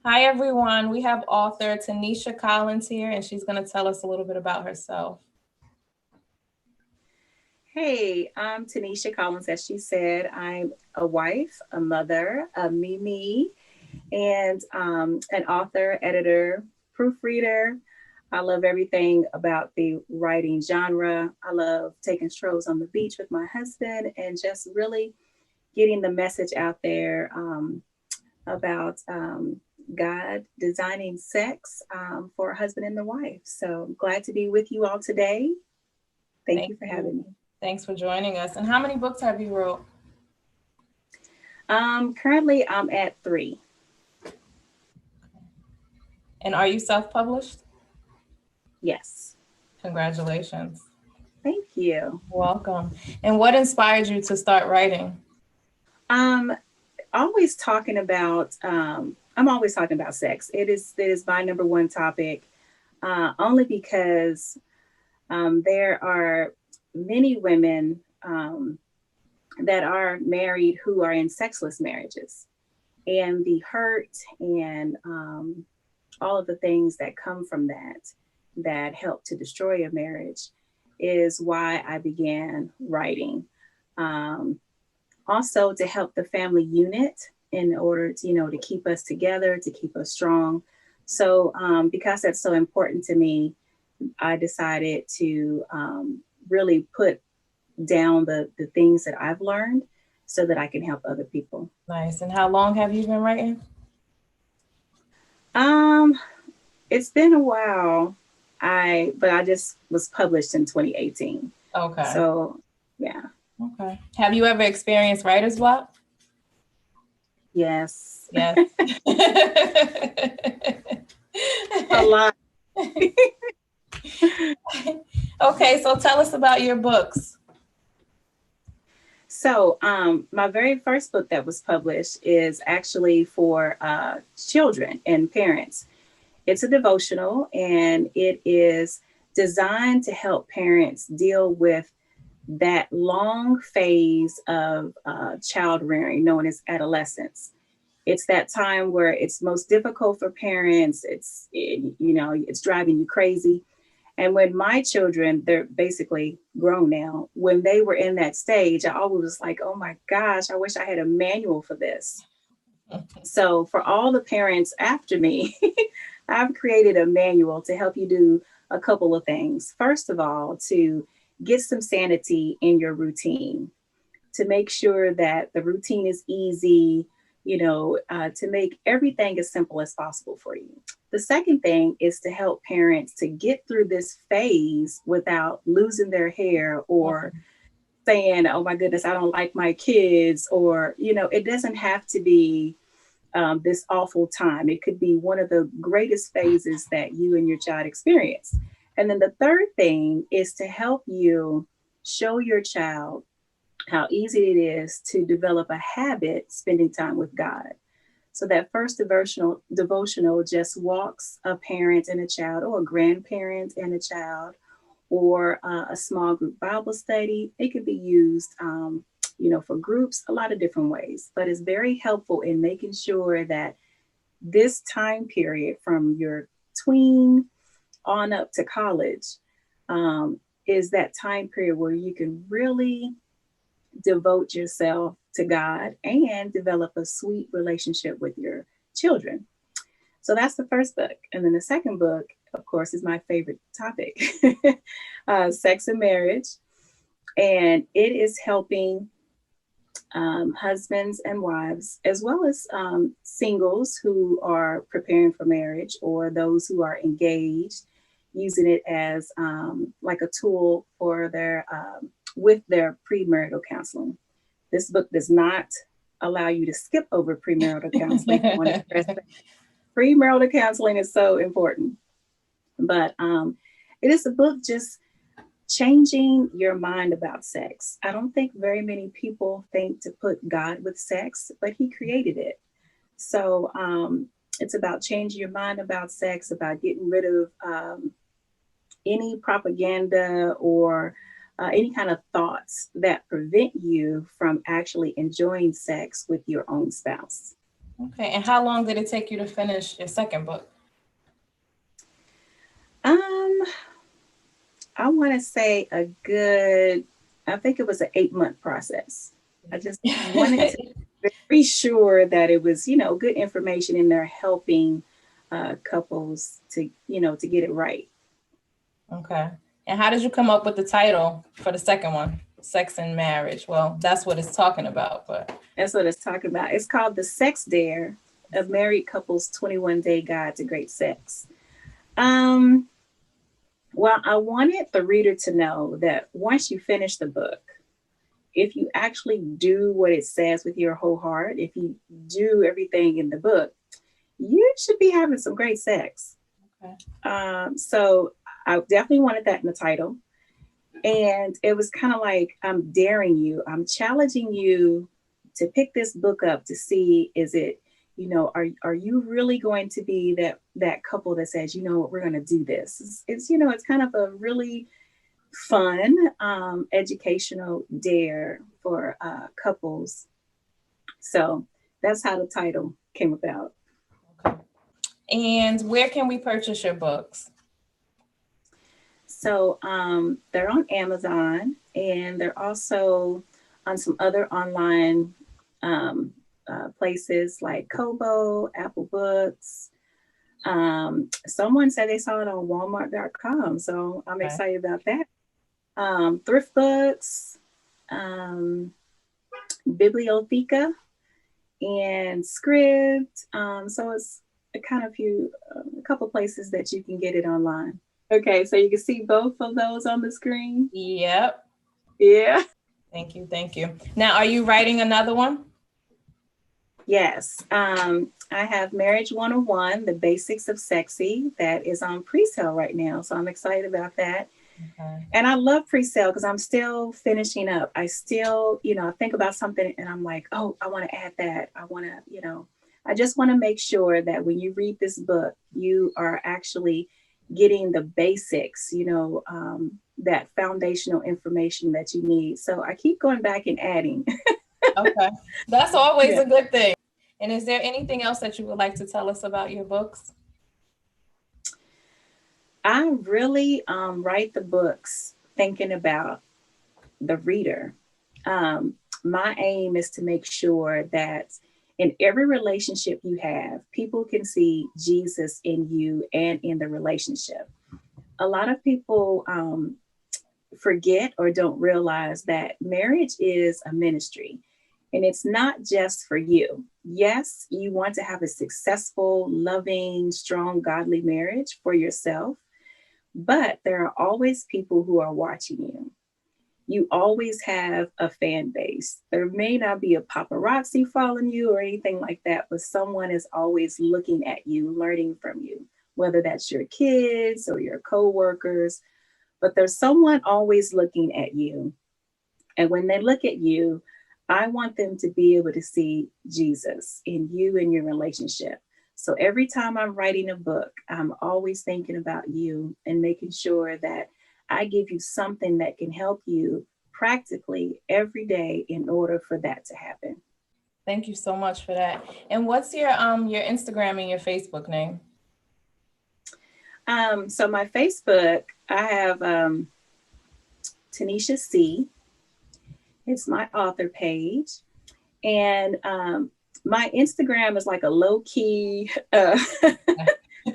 Hi, everyone. We have author Tanisha Collins here, and she's going to tell us a little bit about herself. Hey, I'm Tanisha Collins. As she said, I'm a wife, a mother, a Mimi, and an author, editor, proofreader. I love everything about the writing genre. I love taking strolls on the beach with my husband and just really getting the message out there about God designing sex for a husband and a wife. So glad to be with you all today. Thank Thank you for you. having me. Thanks for joining us. And how many books have you wrote? Currently, I'm at three. And are you self-published? Yes. Congratulations. Thank you. Welcome. And what inspired you to start writing? Um, always talking about I'm always talking about sex. It is my number one topic, only because there are many women that are married who are in sexless marriages, and the hurt and all of the things that come from that help to destroy a marriage is why I began writing. Um, Also to help the family unit in order to, to keep us together, to keep us strong. So because that's so important to me, I decided to really put down the things that I've learned so that I can help other people. Nice. And how long have you been writing? Um, it's been a while. But I just was published in 2018. Okay. So yeah, Okay. Have you ever experienced writer's block? yes, Yes. a lot. Okay, so tell us about your books. So, my very first book that was published is actually for children and parents. It's a devotional, and it is designed to help parents deal with that long phase of child rearing known as adolescence. It's that time where it's most difficult for parents. It's driving you crazy. And when my children, they're basically grown now, when they were in that stage, I always was like, oh my gosh, I wish I had a manual for this. So for all the parents after me, I've created a manual to help you do a couple of things. First of all, to get some sanity in your routine, to make sure that the routine is easy, to make everything as simple as possible for you. The second thing is to help parents to get through this phase without losing their hair or saying, oh my goodness, I don't like my kids, or, it doesn't have to be this awful time. It could be one of the greatest phases that you and your child experience. And then the third thing is to help you show your child how easy it is to develop a habit spending time with God. So that first devotional just walks a parent and a child, or a grandparent and a child, or a small group Bible study. It can be used, for groups, a lot of different ways. But it's very helpful in making sure that this time period from your tween on up to college is that time period where you can really devote yourself to God and develop a sweet relationship with your children. So that's the first book. And then the second book, of course, is my favorite topic, sex and marriage. And it is helping husbands and wives, as well as singles who are preparing for marriage, or those who are engaged, using it as like a tool for their with their premarital counseling. This book does not allow you to skip over premarital counseling. I want to stress that premarital counseling is so important. But it is a book just changing your mind about sex. I don't think very many people think to put God with sex, but He created it. So it's about changing your mind about sex, about getting rid of any propaganda or any kind of thoughts that prevent you from actually enjoying sex with your own spouse. Okay. And how long did it take you to finish your second book? Um, I want to say I think it was an 8-month process. I just wanted to be sure that it was, good information in there helping couples to get it right. Okay. And how did you come up with the title for the second one? Sex and Marriage. Well, that's what it's talking about, but That's what it's talking about. It's called The Sex Dare, a married couple's 21-day guide to great sex. Um, well, I wanted the reader to know that once you finish the book, if you actually do what it says with your whole heart, if you do everything in the book, you should be having some great sex. okay. So I definitely wanted that in the title. And it was kind of like, I'm daring you, I'm challenging you to pick this book up to see, is it, are you really going to be that couple that says, we're going to do this? It's kind of a really fun, educational dare for couples. So that's how the title came about. Okay. And where can we purchase your books? So they're on Amazon, and they're also on some other online places like Kobo, Apple Books. Someone said they saw it on Walmart.com, so I'm Okay. excited about that. Thrift Books, um, Bibliotheca, and Script. So it's a couple places that you can get it online. Okay, so you can see both of those on the screen. Yep. Yeah. Thank you. Thank you. Now, are you writing another one? Yes. I have Marriage 101, The Basics of Sexy, that is on pre-sale right now. So I'm excited about that. Okay. And I love pre-sale because I'm still finishing up. I still, I think about something and I'm like, oh, I want to add that. I just want to make sure that when you read this book, you are actually getting the basics, that foundational information that you need. So I keep going back and adding. Okay. That's always Yeah. a good thing. And is there anything else that you would like to tell us about your books? I really write the books thinking about the reader. My aim is to make sure that in every relationship you have, people can see Jesus in you and in the relationship. A lot of people forget or don't realize that marriage is a ministry. And it's not just for you. Yes, you want to have a successful, loving, strong, godly marriage for yourself, but there are always people who are watching you. You always have a fan base. There may not be a paparazzi following you or anything like that, but someone is always looking at you, learning from you, whether that's your kids or your coworkers, but there's someone always looking at you. And when they look at you, I want them to be able to see Jesus in you and your relationship. So every time I'm writing a book, I'm always thinking about you and making sure that I give you something that can help you practically every day in order for that to happen. Thank you so much for that. And what's your Instagram and your Facebook name? So my Facebook, I have Tanisha C. It's my author page. And my Instagram is like a low key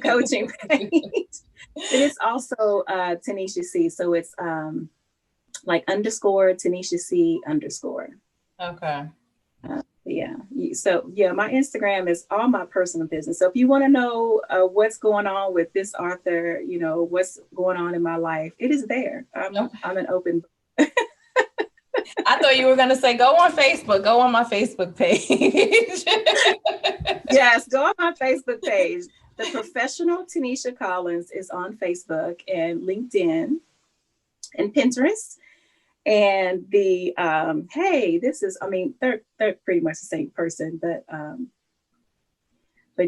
coaching page. But it's also Tanisha C. So it's like underscore Tanisha C underscore. Okay. Yeah. So yeah, my Instagram is all my personal business. So if you want to know what's going on with this author, what's going on in my life, it is there. I'm an open book. I thought you were going to say, go on Facebook, go on my Facebook page. Yes, go on my Facebook page. The Professional Tanisha Collins is on Facebook and LinkedIn and Pinterest. And the hey, this is, they're pretty much the same person, but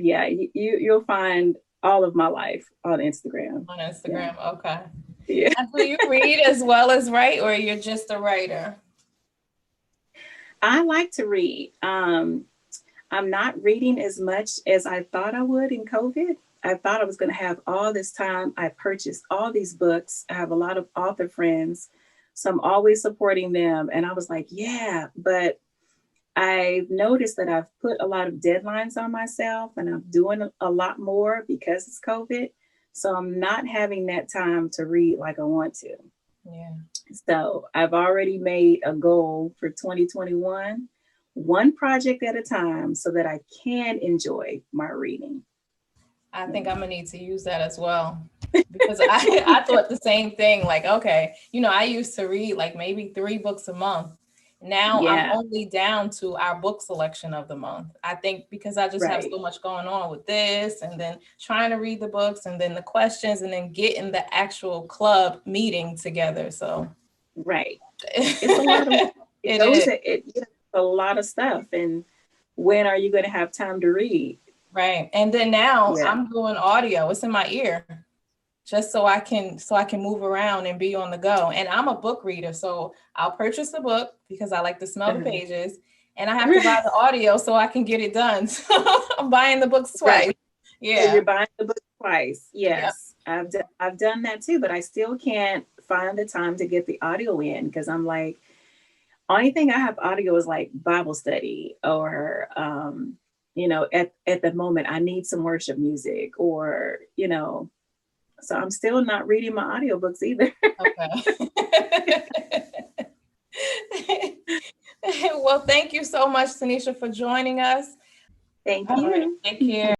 yeah, you'll find all of my life on Instagram. On Instagram, yeah. Okay. Yeah. And do you read as well as write, or you're just a writer? I like to read. I'm not reading as much as I thought I would in COVID. I thought I was going to have all this time. I purchased all these books. I have a lot of author friends, so I'm always supporting them. And I was like, yeah, but I've noticed that I've put a lot of deadlines on myself and I'm doing a lot more because it's COVID. So I'm not having that time to read like I want to. Yeah. So I've already made a goal for 2021, one project at a time, so that I can enjoy my reading. I think I'm gonna need to use that as well, because I thought the same thing. Like, okay, I used to read like maybe 3 books a month. Now I'm Yeah, only down to our book selection of the month. I think because I just have right, so much going on with this, and then trying to read the books, and then the questions, and then getting the actual club meeting together. So right. It's a lot of it it goes is. it you know, a lot of stuff. And when are you going to have time to read? Right. And then now Yeah, I'm doing audio. It's in my ear, just so I can move around and be on the go. And I'm a book reader, so I'll purchase the book because I like to smell the uh-huh. pages, and I have to buy the audio so I can get it done. So I'm buying the books twice. Right. So Yeah. you're buying the book twice. Yep. Yes, I've done that too, but I still can't find the time to get the audio in because I'm like, only thing I have audio is like Bible study or at the moment I need some worship music or so I'm still not reading my audiobooks either. Okay. Well, thank you so much, Tanisha, for joining us. Thank All right. you. Take care.